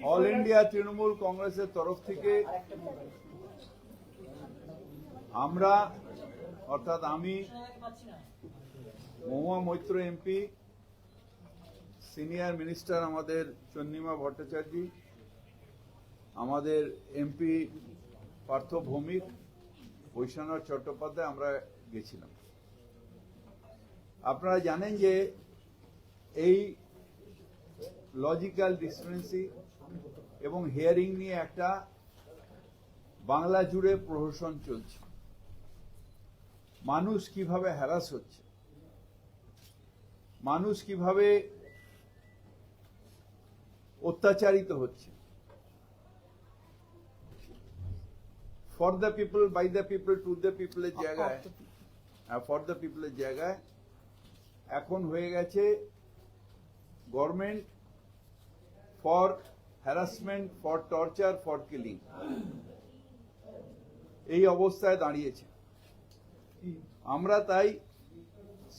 All India Trinamool কংগ্রেসের তরফ থেকে আমরা অর্থাৎ আমি Mahua Moitra MP, senior minister আমাদের চন্দ্রিমা ভট্টাচার্য, আমাদের এমপি পার্থ ভৌমিক, বৈশ্বনাথ চট্টোপাধ্যায় আমরা গেছিলাম। আপনারা জানেন যে এই লজিক্যাল ডিসক্রিপেন্সি এবং হিয়ারিং নিয়ে একটা বাংলা জুড়ে প্রহসন চলছে। মানুষ কিভাবে হ্যারাস হচ্ছে, মানুষ কিভাবে অত্যাচারিত হচ্ছে। For the people, by the people, to the পিপলের জায়গায়, ফর দ্য পিপলের জায়গায় এখন হয়ে গেছে government for harassment, for torture, for killing. এই অবস্থায় দাঁড়িয়েছে। আমরা তাই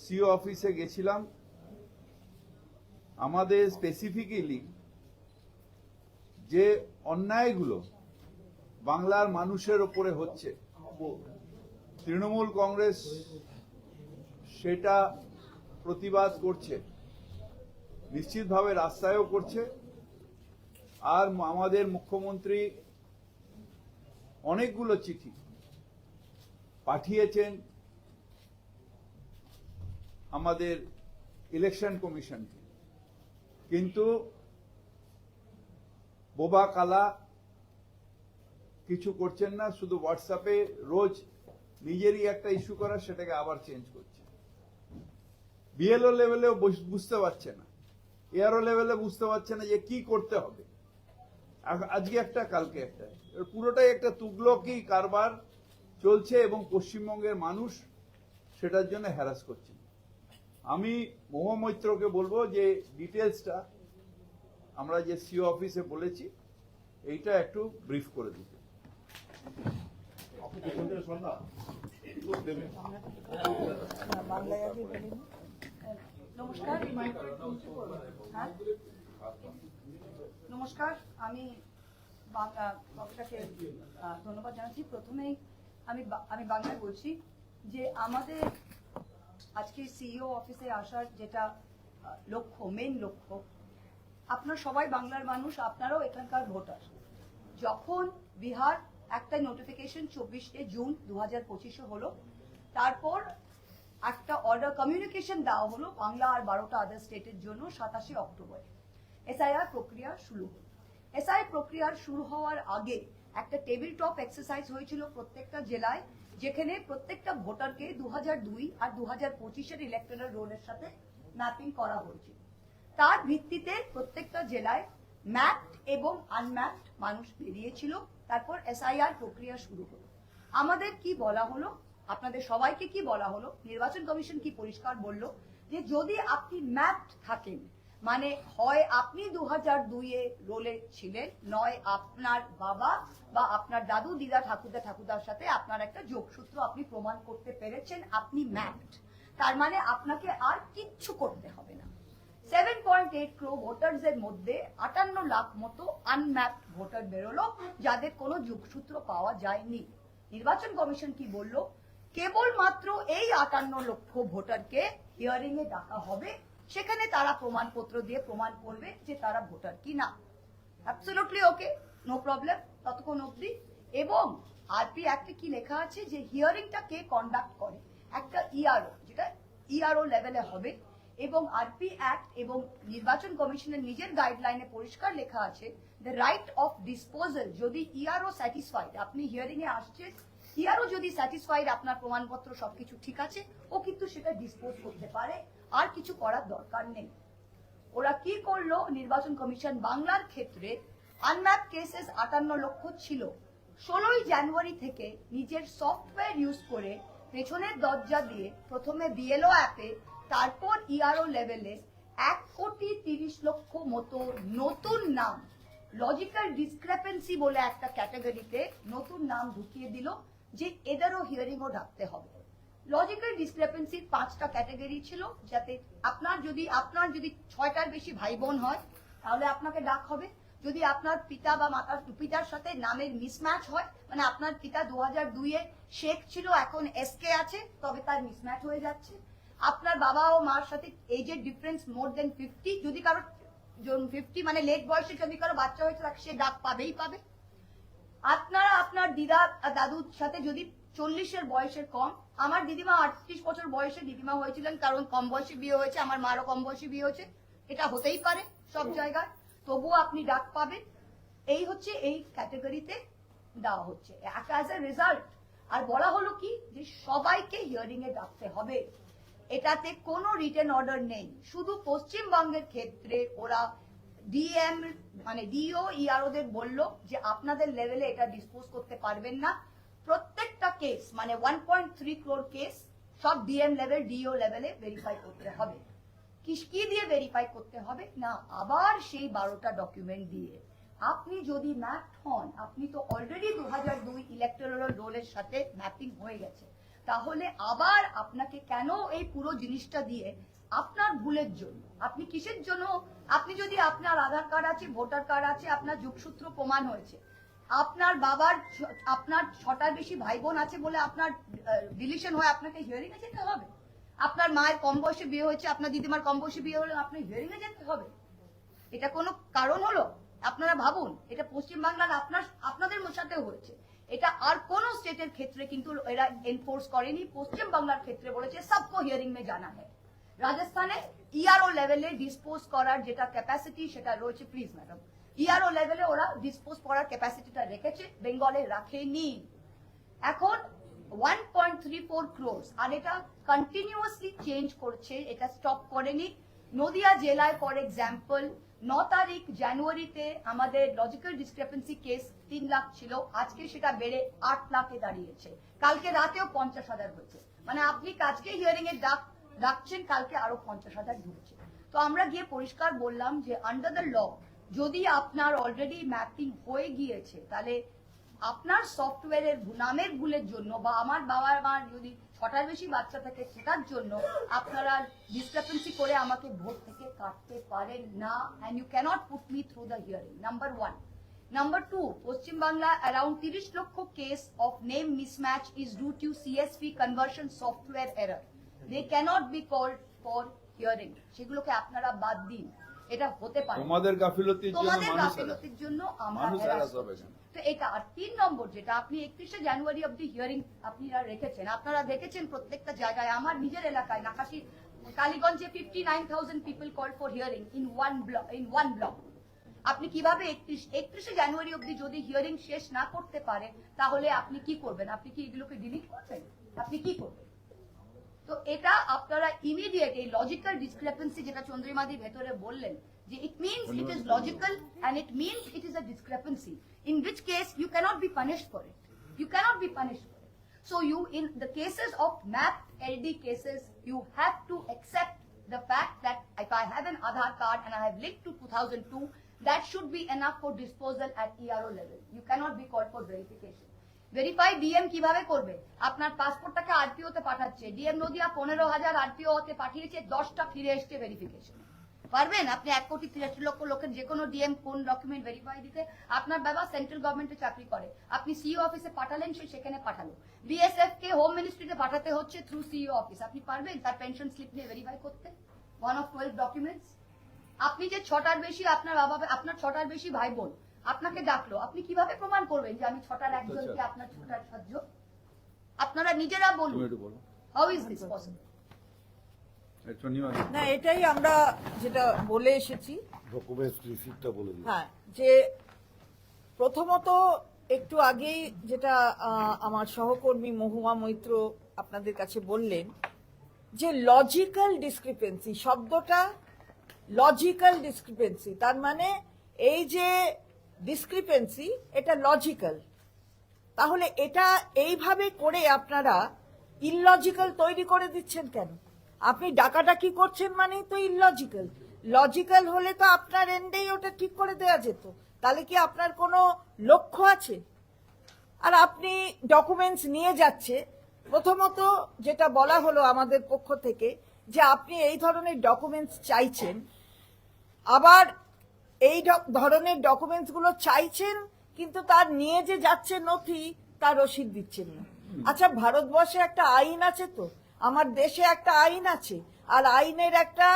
সিও অফিসে গেছিলাম। আমাদের স্পেসিফিক্যালি যে অন্যায়গুলো বাংলার মানুষের ওপরে হচ্ছে, তৃণমূল কংগ্রেস সেটা প্রতিবাদ করছে, নিশ্চিতভাবে রাস্তায়ও করছে। আর আমাদের মুখ্যমন্ত্রী অনেকগুলো চিঠি পাঠিয়েছেন আমাদের ইলেকশন কমিশনকে, কিন্তু বোবা কালা কিছু করছেন না। শুধু হোয়াটসঅ্যাপে রোজ নিজেরই একটা ইস্যু করা, সেটাকে আবার চেঞ্জ করছে। বিএলও লেভেলেও বুঝতে পারছে না, এআরও লেভেলে বুঝতে পারছে না যে কি করতে হবে। আজকে একটা, কালকে একটা, পুরোটাই একটা তুগলকি কারবার চলছে এবং পশ্চিমবঙ্গের মানুষ সেটার জন্য হ্যারাস করছে। আমি মহুয়া মৈত্রকে বলবো যে ডিটেলসটা আমরা যে সিও অফিসে বলেছি এইটা একটু ব্রিফ করে দিতে। নমস্কার, আমি আপনাকে ধন্যবাদ জানাচ্ছি। প্রথমেই আমি বাংলায় বলছি যে আমাদের আজকে সিইও অফিসে আসার যেটা লক্ষ্য, মেইন লক্ষ্য, আপনারা সবাই বাংলার মানুষ, আপনারাও এখানকার ভোটার। যখন বিহার একটা নোটিফিকেশন 24শে জুন 2025 হলো, তারপর একটা অর্ডার কমিউনিকেশন দেওয়া হলো বাংলা আর 12টা আদার স্টেটের জন্য 27 অক্টোবর। এসআইআর প্রক্রিয়া শুরু হলো। এসআইআর প্রক্রিয়া শুরু হওয়ার আগে একটা টেবিল টপ এক্সারসাইজ হয়েছিল প্রত্যেকটা জেলায়, যেখানে প্রত্যেকটা ভোটারকে 2002 আর 2025-এর ইলেকটরাল রোলের সাথে ম্যাপিং করা হয়েছিল। তার ভিত্তিতে প্রত্যেকটা জেলায় ম্যাপড এবং আনম্যাপড মানুষ বেরিয়েছিল। তারপর এসআইআর প্রক্রিয়া শুরু হলো। আমাদের কি বলা হলো, আপনাদের সবাইকে কি বলা হলো, নির্বাচন কমিশন কি পরিষ্কার বলল যে যদি আপনি ম্যাপড থাকেন, মানে হয় আপনি 2002-এ রোলে ছিলেন, নয় আপনার বাবা বা আপনার দাদু, দিদা, ঠাকুরদার সাথে আপনার একটা যোগসূত্র আপনি প্রমাণ করতে পেরেছেন, আপনি ম্যাপড। তার মানে আপনাকে আর কিচ্ছু করতে হবে না। 7.8 crore ভোটার্স এর মধ্যে 58 লাখ মতো আনম্যাপড ভোটার বেরোলো, যাদের কোনো যোগসূত্র পাওয়া যায়নি। নির্বাচন কমিশন কি বলল, কেবলমাত্র এই 58 লক্ষ ভোটারকে হিয়ারিং এ ডাকা হবে, সেখানে তারা প্রমাণপত্র দিয়ে প্রমাণ করবে যে তারা ভোটার কি না। অ্যাবসলিউটলি ওকে, নো প্রবলেম ততক্ষণ অবধি। এবং আরপি অ্যাক্টে কি লেখা আছে যে হিয়ারিংটা কে কন্ডাক্ট করে, একটা ইআরও, যেটা ইআরও লেভেলে হবে। এবং আরপি অ্যাক্ট এবং নির্বাচন কমিশনের নিজের গাইডলাইনে পরিষ্কার লেখা আছে দ্য রাইট অফ ডিসপোজাল। যদি ইআরও স্যাটিসফাইড, আপনি হিয়ারিং এ আসছেন, ইআরও যদি স্যাটিসফাইড আপনার প্রমাণপত্র সবকিছু ঠিক আছে, ও কিন্তু সেটা ডিসপোজ করতে পারে, আর কিছু করার দরকার নেই। ওরা কি করলো, নির্বাচন কমিশন বাংলার ক্ষেত্রে আনম্যাপ কেসেস 58 লক্ষ ছিল। 16ই জানুয়ারি থেকে নিজের সফটওয়্যার ইউজ করে পেছনের দরজা দিয়ে প্রথমে বিএলও অ্যাপে, তারপর ইআরও লেভেলে 1,30,00,000 মতো নতুন নাম, লজিক্যাল ডিসক্রেপেন্সি বলে একটা ক্যাটাগরিতে নতুন নাম ঢুকিয়ে দিল যে এদেরও হিয়ারিংও ডাকতে হবে। লজিক্যাল ডিসক্রেপেন্সির 5টা ক্যাটাগরি ছিল, যাতে আপনার যদি 6টার বেশি ভাই বোন হয় তাহলে আপনাকে ডাক হবে, যদি আপনার পিতা বা পিতার সাথে নামের মিসম্যাচ হয়, মানে আপনার পিতা 2002-এ শেখ ছিল, এখন এসকে আছে, তবে তার মিসম্যাচ হয়ে যাচ্ছে। আপনার বাবা ও মার সাথে এজের ডিফারেন্স মোর দেন 50, যদি কারো 50 মানে লেট বয়সে যদি কারো বাচ্চা হয়েছে তাকে সে ডাক পাবেই পাবে। আপনারা আপনার দিদা দাদুর সাথে যদি 40-এর বয়সের কম, আমার দিদিমা 38 বছর বয়সে দিদিমা হয়েছিলেন, কারণ কম বয়সে বিয়ে হয়েছে, আমার মারও কম বয়সে বিয়ে হয়েছে, এটা হতেই পারে সব জায়গায়, তবুও আপনি ডাক পাবেন। এই হচ্ছে এই ক্যাটাগরিতে দেওয়া হচ্ছে অ্যাজ এ রেজাল্ট। আর বলা হলো কি যে সবাইকে হিয়ারিং এ ডাকতে হবে, এটাতে কোনো রিটেন অর্ডার নেই। শুধু পশ্চিমবঙ্গের ক্ষেত্রে ওরা ডিএম মানে ডিও ইআরওদের বললো যে আপনাদের লেভেলে এটা ডিসপোজ করতে পারবেন না। প্রত্যেকটা কেস মানে 1.3 crore কেস সব ডিএম লেভেল ডিও লেভেলে ভেরিফাই করতে হবে। কি দিয়ে ভেরিফাই করতে হবে না, আবার সেই 12টা ডকুমেন্ট দিয়ে। আপনি যদি ম্যাপড হন, আপনি তো অলরেডি 2002 ইলেকটোরাল রোলের সাথে ম্যাপিং হয়ে গেছে, তাহলে আবার আপনাকে কেন এই পুরো জিনিসটা দিয়ে আপনার ভুলের জন্য, আপনি কিসের জন্য, আপনি যদি আপনার আধার কার্ড আছে, ভোটার কার্ড আছে, আপনার যোগসূত্র প্রমাণ হয়েছে, আপনার বাবার আপনার 6টার বেশি ভাই বোন আছে বলে আপনার ডিলিশন হয়, আপনাকে হিয়ারিং এ যেতে হবে। আপনার মায়ের কম বয়সে বিয়ে হয়েছে, আপনার দিদিমার কম বয়সে বিয়ে হলে আপনার হিয়ারিং এ যেতে হবে। এটা কোনো কারণ হলো? আপনারা ভাবুন, এটা পশ্চিমবাংলার আপনাদের সাথেও হয়েছে, এটা আর কোন স্টেটের ক্ষেত্রে কিন্তু এরা এনফোর্স করেনি। পশ্চিমবাংলার ক্ষেত্রে বলেছে সবকো হিয়ারিং মে জানা है। রাজস্থানে ইআরও লেভেলে ডিসপোজ করার যেটা ক্যাপাসিটি সেটা রয়েছে, প্লিজ ম্যাডাম, ইআরও লেভেলে ওরা ডিসপোজ করার ক্যাপাসিটিটা রেখেছে, বেঙ্গলে রাখেনি। এখন 1.34 crores, আর এটা কন্টিনিউয়াসলি চেঞ্জ করছে, এটা স্টপ করেনি। নদিয়া জেলায় ফর এক্সাম্পল 9 তারিখ জানুয়ারিতে আমাদের লজিক্যাল ডিসক্রিপেন্সি কেস 3 লাখ ছিল, আজকে সেটা বেড়ে 8 লাখে দাঁড়িয়েছে। কালকে রাতেও 50,000 হয়েছে, মানে আপনি আজকে হিয়ারিং এর ডাকছেন, কালকে আরো 50,000 ঢুকছে। তো আমরা গিয়ে পরিষ্কার বললাম যে আন্ডার দ্য ল যদি আপনার অলরেডি ম্যাপিং হয়ে গিয়েছে, তাহলে আপনার সফটওয়্যারের নামের ভুলের জন্য বা আমার বাবার মার যদি 6টার বেশি বাচ্চা থাকে সেটার জন্য আপনারা ডিসক্রিপেন্সি করে আমাকে ভোট থেকে কাটতে পারেন না, and you cannot put me through the hearing, number 1. Number 2, Paschimbangla around 30 লক্ষ case of name mismatch is due to CSV conversion software error. They cannot be called for hearing. সেগুলোকে আপনারা বাদ দিন, এটা হতে পারে তোমাদের গাফিলতির জন্য, তোমাদের গাফিলতির জন্য আমরা harass করছি। তো এটা আর 3 নম্বর যেটা আপনি 31শে জানুয়ারি অবধি হিয়ারিং আপনারা রেখেছেন, আপনারা দেখেছেন প্রত্যেকটা জায়গায়, আমার নিজের এলাকায় নাকাশি কালীগঞ্জে 59,000 people call for hearing in one block. আপনি কিভাবে 31শে জানুয়ারি অবধি যদি হিয়ারিং শেষ না করতে পারে, তাহলে আপনি কি করবেন? আপনি কি এগুলোকে ডিলিট করবেন? আপনি কি করবেন? তো এটা আপনারা ইমিডিয়েট এই লজিক্যাল ডিসক্রিপেন্সি যেটা চন্দ্রিমাদি ভেতরে বললেন যে it means it is logical and it means it is a discrepancy, in which case you cannot be punished for it. You cannot be punished for it. So you, in the cases of mapped LD cases, you have to accept the fact that if I have an Aadhaar card and I have linked to 2002, that should be enough for disposal at ERO level. You cannot be called for verification. Verify DM কিভাবে করবে? আপনার পাসপোর্টটাকে RPO তে পাঠাচ্ছে, DM Nadia 15,000 RPO তে পাঠিয়েছে, 10টা ফিরে এসছে ভেরিফিকেশন। পারবেন আপনি 1,83,00,000 লোকের যে কোনো ডিএম কোন ডকুমেন্ট ভেরিফাই দিতে? আপনার বাবা সেন্ট্রাল গভর্নমেন্টে চাকরি করে, আপনি সিইও অফিসে পাঠালেন, সে সেখানে পাঠালো। বিএসএফ কে হোম মিনিস্ট্রিতে পাঠাতে হচ্ছে থ্রু সিইও অফিস, আপনি পারবেন তার পেনশন স্লিপ নিয়ে ভেরিফাই করতে? 1 of 12 ডকুমেন্টস। আপনি যে 6টার বেশি আপনার বাবা, আপনার 6টার বেশি ভাই বোন আপনাকে ডাকলো, আপনি কিভাবে প্রমাণ করবেন যে আমি 6টার একজনকে আপনার 6টার 7জন? আপনারা নিজেরা বলুন, হাউ ইজ দিস পসিবল? না, এটাই আমরা যেটা বলে এসেছি, হ্যাঁ, যে প্রথমত একটু আগেই যেটা আমার সহকর্মী মহুয়া মৈত্র আপনাদের কাছে বললেন যে লজিক্যাল ডিসক্রিপেন্সি, শব্দটা লজিক্যাল ডিসক্রিপেন্সি, তার মানে এই যে ডিসক্রিপেন্সি এটা লজিক্যাল, তাহলে এটা এইভাবে করে আপনারা ইললজিক্যাল তৈরি করে দিচ্ছেন কেন? আপনি ডাকাডাকি করছেন মানেই তো ইললজিক্যাল। লজিক্যাল হলে তো আপনার এন্ডেই ওটা ঠিক করে দেওয়া যেত, তাহলে কি আপনার কোনো লক্ষ্য আছে? আর আপনি ডকুমেন্টস নিয়ে যাচ্ছে, প্রথমত যেটা বলা হলো আমাদের পক্ষ থেকে যে আপনি এই ধরনের ডকুমেন্টস চাইছেন, আবার এই ধরনের ডকুমেন্টস গুলো চাইছেন, কিন্তু তার নিয়ে যে যাচ্ছে নথি তার রসিদ দিচ্ছেন না। আচ্ছা, ভারতবর্ষে একটা আইন আছে, তো আমার দেশে একটা আইন আছে, আর আইনের একটা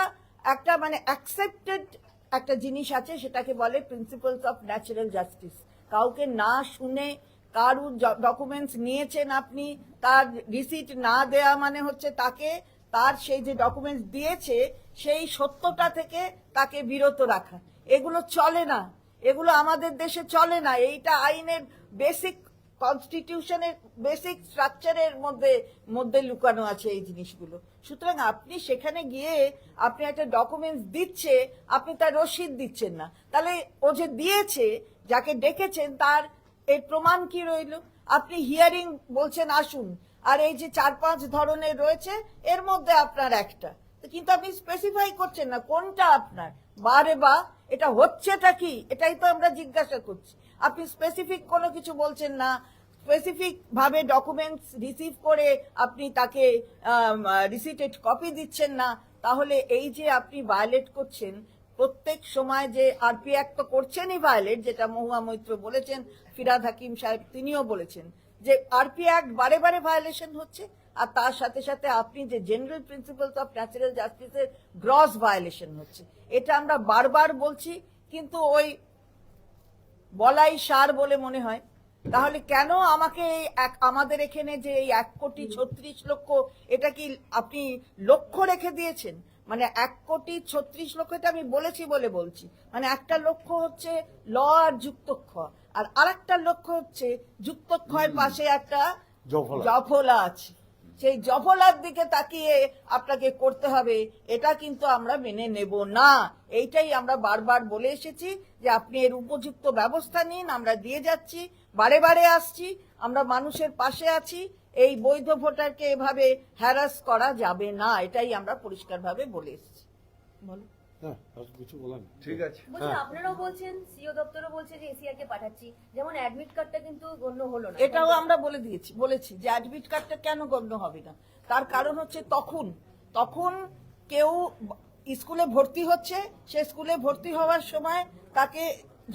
একটা মানে অ্যাকসেপ্টেড একটা জিনিস আছে, সেটাকে বলে প্রিন্সিপালস অফ ন্যাচারাল জাস্টিস। কাউকে না শুনে কারুর ডকুমেন্টস নিয়েছেন আপনি, তার রিসিট না দেয়া মানে হচ্ছে তাকে তার সেই যে ডকুমেন্টস দিয়েছে সেই সত্যতা থেকে তাকে বিরত রাখা। এগুলো চলে না, এগুলো আমাদের দেশে চলে না। এইটা আইনের বেসিক কনস্টিটিউশনের বেসিক স্ট্রাকচারের মধ্যে লুকানো আছে এই জিনিসগুলো। সুতরাং আপনি সেখানে গিয়ে আপনি একটা ডকুমেন্টস দিচ্ছে, আপনি তার রসিদ দিচ্ছেন না, তাহলে ও যে দিয়েছে, যাকে ডেকেছেন, তার এর প্রমাণ কি রইল? আপনি হিয়ারিং বলছেন আসুন, আর এই যে 4-5 ধরনের রয়েছে এর মধ্যে আপনার একটা, কিন্তু আপনি স্পেসিফাই করছেন না কোনটা আপনার। বারে বা এটা হচ্ছেটা কি, এটাই তো আমরা জিজ্ঞাসা করছি। আপনি স্পেসিফিক কোনো কিছু বলছেন না, স্পেসিফিক ভাবে ডকুমেন্টস রিসিভ করে আপনি তাকে রিসিটেড কপি দিচ্ছেন না। তাহলে এই যে আপনি ভায়োলেট করছেন প্রত্যেক সময়, যে আরপি অ্যাক্ট তো করছেনই ভায়োলেট, যেটা মহুয়া মৈত্র বলেছেন, ফিরহাদ হাকিম সাহেব তিনিও বলেছেন যে আরপি অ্যাক্ট বারে বারে ভায়োলেশন হচ্ছে, আর তার সাথে সাথে আপনি যে জেনারেল প্রিন্সিপালস অফ ন্যাচারাল জাস্টিসের গ্রস ভায়োলেশন হচ্ছে। এটা আমরা বারবার বলছি, কিন্তু ওই বলাই সার বলে মনে হয়। তাহলে কেন আমাকে আমাদের এখানে যে এই 1,36,00,000, এটা কি আপনি লক্ষ্য রেখে দিয়েছেন? মানে 1,36,00,000, এটা আমি বলেছি বলে বলছি, মানে একটা লক্ষ্য হচ্ছে ল আর যুক্তক্ষ, আর আরেকটা লক্ষ্য হচ্ছে যুক্তক্ষয়ের পাশে একটা জফলা আছে, সেই জফলার দিকে তাকিয়ে আপনাকে করতে হবে। এটা কিন্তু আমরা মেনে নেব না। এইটাই আমরা বারবার বলে এসেছি যে আপনি এর উপযুক্ত ব্যবস্থা নিন, আমরা দিয়ে যাচ্ছি, বারে বারে আসছি, আমরা মানুষের পাশে আছি। এই বৈধ ভোটারকে এভাবে হ্যারাস করা যাবে না, এটাই আমরা পরিষ্কারভাবে বলে এসেছি। বলো। কিছু বলার নেই। ঠিক আছে। বলছি আপনারাও বলছেন, সিও দপ্তরও বলছে যে এসিআর কে পাঠাচ্ছি, যেমন অ্যাডমিট কার্ডটা কিন্তু গণ্য হলো না। এটাও আমরা বলেছি যে অ্যাডমিট কার্ডটা কেন গণ্য হবে না। তার কারণ হচ্ছে তখন কেউ স্কুলে ভর্তি হচ্ছে, সে স্কুলে ভর্তি হওয়ার সময় তাকে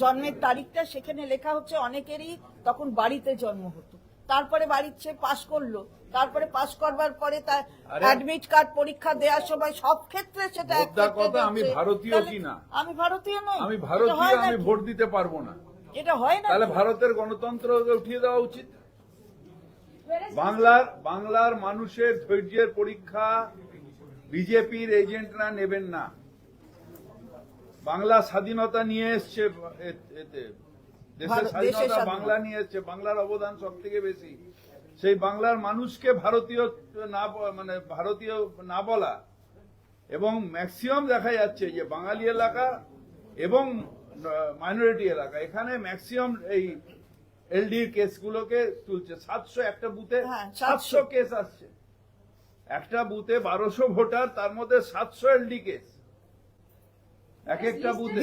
জন্মের তারিখটা সেখানে লেখা হচ্ছে, অনেকেরই তখন বাড়িতে জন্ম হতো, তারপরে বাড়ির চেয়ে পাশ করলো, তারপরে পাশ করবার পরে তার অ্যাডমিট কার্ড পরীক্ষা দেওয়ার সময় সব ক্ষেত্রে সেটা আমি ভারতীয় কিনা, আমি ভারতীয় নই, আমি ভারতীয়, আমি ভোট দিতে পারবো না, এটা হয় না। তাহলে ভারতের গণতন্ত্র উঠিয়ে দেওয়া উচিত। বাংলার মানুষের ধৈর্যের পরীক্ষা বিজেপির এজেন্টরা নেবেন না। বাংলা স্বাধীনতা নিয়ে এসছে, দেশের স্বাধীনতা বাংলা নিয়ে এসছে, বাংলার অবদান সব থেকে বেশি। সেই বাংলার মানুষকে ভারতীয় না বলা, এবং ম্যাক্সিমাম দেখা যাচ্ছে যে বাঙালি এলাকা এবং মাইনরিটি এলাকা, এখানে ম্যাক্সিমাম এই এলডির কেসগুলোকে তুলছে। 700 একটা বুথে 700 কেস আসছে, একটা বুথে 1200 ভোটার, তার মধ্যে 700 এলডি কেস এক একটা বুথে।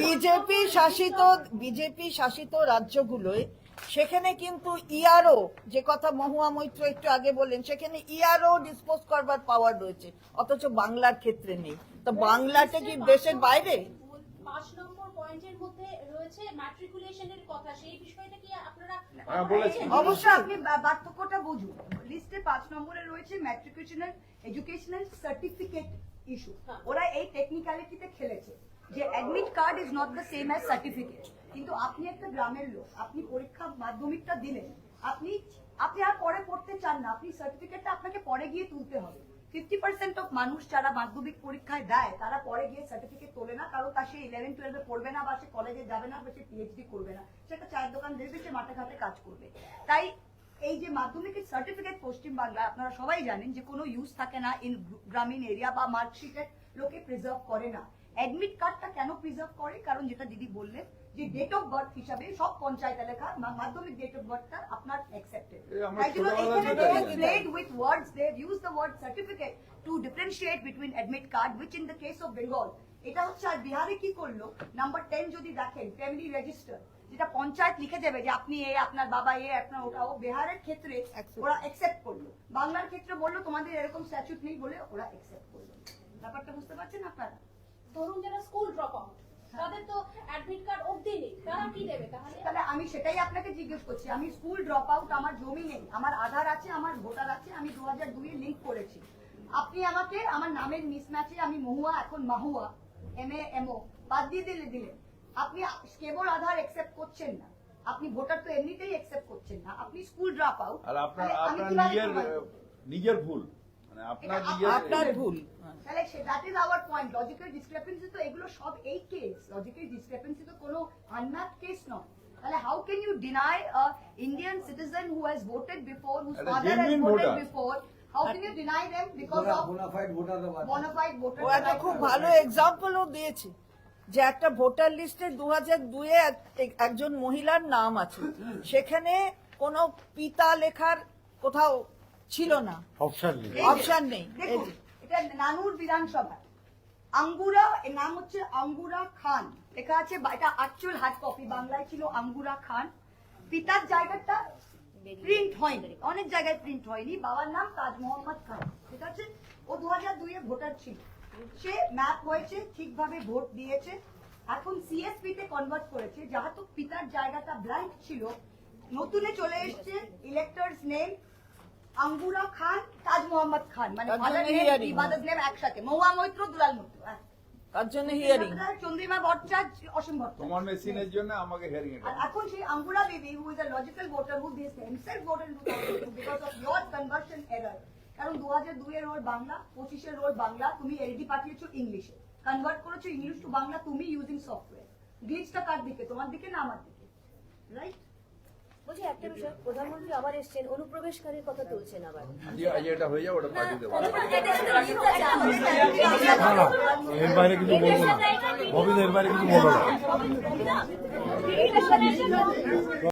বিজেপি শাসিত রাজ্যগুলোয় সেখানে কিন্তু ইআরও, যে কথা মহুয়া মৈত্র একটু আগে বললেন, সেখানে ইআরও ডিসপোজ করবার পাওয়ার রয়েছে, অথচ বাংলার ক্ষেত্রে নেই। তো বাংলাটা কি দেশের বাইরে? 5 নম্বর পয়েন্টের মধ্যে রয়েছে ম্যাট্রিকুলেশনের কথা, সেই বিষয়টা কি আপনারা বলেছেন? অবশ্যই আপনি পার্থক্যটা বুঝুন। লিস্টে 5 নম্বরে রয়েছে ম্যাট্রিকুলেশনাল এডুকেশনাল সার্টিফিকেট ইস্যু। ওরা এই টেকনিক্যালিটিতে খেলেছে যে admit card is not the same as certificate. কিন্তু আপনি একটা গ্রামের লোক, আপনি পরীক্ষা মাধ্যমিকটা দিলেন, আপনি আর পরে পড়তে চান না, আপনি সার্টিফিকেটটা আপনাকে পরে গিয়ে তুলতে হবে। 50% অফ মানুষ যারা মাধ্যমিক পরীক্ষায় দেয় তারা পরে গিয়ে সার্টিফিকেট তোলে না, কারণ তার সে 11-12 পড়বে না, বা সে কলেজে যাবে না, বা সে পিএইচডি করবে না, সে একটা চায়ের দোকান দেখবে, সে মাঠে ঘাটে কাজ করবে। তাই এই যে মাধ্যমিকের সার্টিফিকেট পশ্চিম বাংলায় আপনারা সবাই জানেন যে কোনো ইউজ থাকে না ইন গ্রামীণ এরিয়া, বা মার্কশিটের লোকে প্রিজার্ভ করে না। অ্যাডমিট কার্ডটা কেন প্রিজার্ভ করে? কারণ যেটা দিদি বললেন যে ডেট অফ বার্থ হিসাবে সব পঞ্চায়েত এলাকার মাধ্যমিক ডেট অফ বার্থটা আপনার অ্যাকসেপ্টেড। তাই জন্য এখানে they have played with words, they have used the word certificate to differentiate between admit card, which in the case of Bengal এটা হচ্ছে। আর বিহারে কি করলো, নাম্বার 10 যদি দেখেন ফ্যামিলি রেজিস্টার, যেটা পঞ্চায়েত লিখে দেবে যে আপনি এ, আপনার বাবা এ, আপনার ওটা, ও বিহারের ক্ষেত্রে ওরা অ্যাকসেপ্ট করলো, বাংলার ক্ষেত্রে বললো তোমাদের এরকম স্ট্যাচুট নেই বলে ওরা অ্যাকসেপ্ট করলো। ব্যাপারটা বুঝতে পারছেন আপনারা? ধরুন যারা স্কুল ড্রপ আউট, তাদের তো অ্যাডমিট কার্ড অবধি নেই, তারা কি দেবে তাহলে? তাহলে আমি সেটাই আপনাকে জিজ্ঞেস করছি। আমি স্কুল ড্রপ আউট, আমার জমি নেই, আমার আধার আছে, আমার ভোটার আছে, আমি 2002 এ লিংক করেছি। আপনি আমাকে আমার নামের মিসম্যাচে আমি মহুয়া এখন মাহুয়া MAMO বাদ দিয়ে দিলেন। আপনি কেবল আধার অ্যাকসেপ্ট করছেন না, আপনি ভোটার তো এমনিতেই অ্যাকসেপ্ট করছেন না, আপনি স্কুল ড্রপ আউট। আর আপনার নিজের ভুল, মানে আপনার আপনার ভুল। তাহলে that is our point. Logical discrepancy তো এগুলো সব এই কেস, লজিক্যাল ডিসক্রিপেন্সি তো কোনো আনম্যাপড কেস নয়। তাহলে how can you deny a Indian citizen who has voted before, whose একটা father has genuine voted voter. Before, how can you deny them because of bona fide voter? ও একটা খুব ভালো এক্সাম্পলও দিয়েছে যে একটা ভোটার লিস্টে 2002 এ একজন মহিলার নাম আছে, সেখানে কোনো পিতা লেখার কোথাও ছিল না, অপশন নেই। অপশন নেই। দেখুন, এটা নানুর বিধানসভা, আঙ্গুরা, এর নাম হচ্ছে আঙ্গুরা খান লেখা আছে, এটা অ্যাকচুয়াল হার্ড কপি, বাংলায় ছিল আঙ্গুরা খান। পিতার জায়গাটা প্রিন্ট হয়নি, অনেক জায়গায় প্রিন্ট হয়নি। বাবার নাম তাজ মোহাম্মদ খান, ঠিক আছে। ও 2002 এ ভোটার ছিল, সে ম্যাপ হয়েছে, ঠিকভাবে ভোট দিয়েছে। এখন CSP তে কনভার্ট করেছে, যেহেতু পিতার জায়গাটা ব্ল্যাঙ্ক ছিল, নতুনে চলে এসছে ইলেক্টরস নেম আঙ্গুরা খান, তাজ মোহাম্মদ খান, মানে তার ফাদার জন্য নেম hearing। মাদার নেম একসাথে, মহুয়া মৈত্র, দুলাল মৈত্র। হ্যাঁ। তার জন্য হিয়ারিং। চন্দ্রিমা ভট্টাচার্য, অসীম ভট্টাচার্য। তোমার মেশিনের জন্য আমাকে হেয়ারিং আর এখন সেই আঙ্গুরা দেবী, who is a logical voter, who this himself voted in 2002 because of your conversion error, কারণ 2002 এর রোল বাংলা, 25 এর রোল বাংলা, তুমি এলডি পাঠিয়েছো ইংলিশে, কনভার্ট করেছো ইংলিশ টু বাংলা তুমি ইউজিং সফটওয়্যার। গ্লিচটা কার দিকে, তোমার দিকে না আমার দিকে, রাইট? বলছি একটা বিষয়, প্রধানমন্ত্রী আবার এসছেন, অনুপ্রবেশকারীর কথা তুলছেন আবার। এটা হয়ে যাবে, ওটা পাঠিয়ে দেবো। এর বাইরে কিছু বলবো না, ববিন এর বাইরে কিছু বলবো না।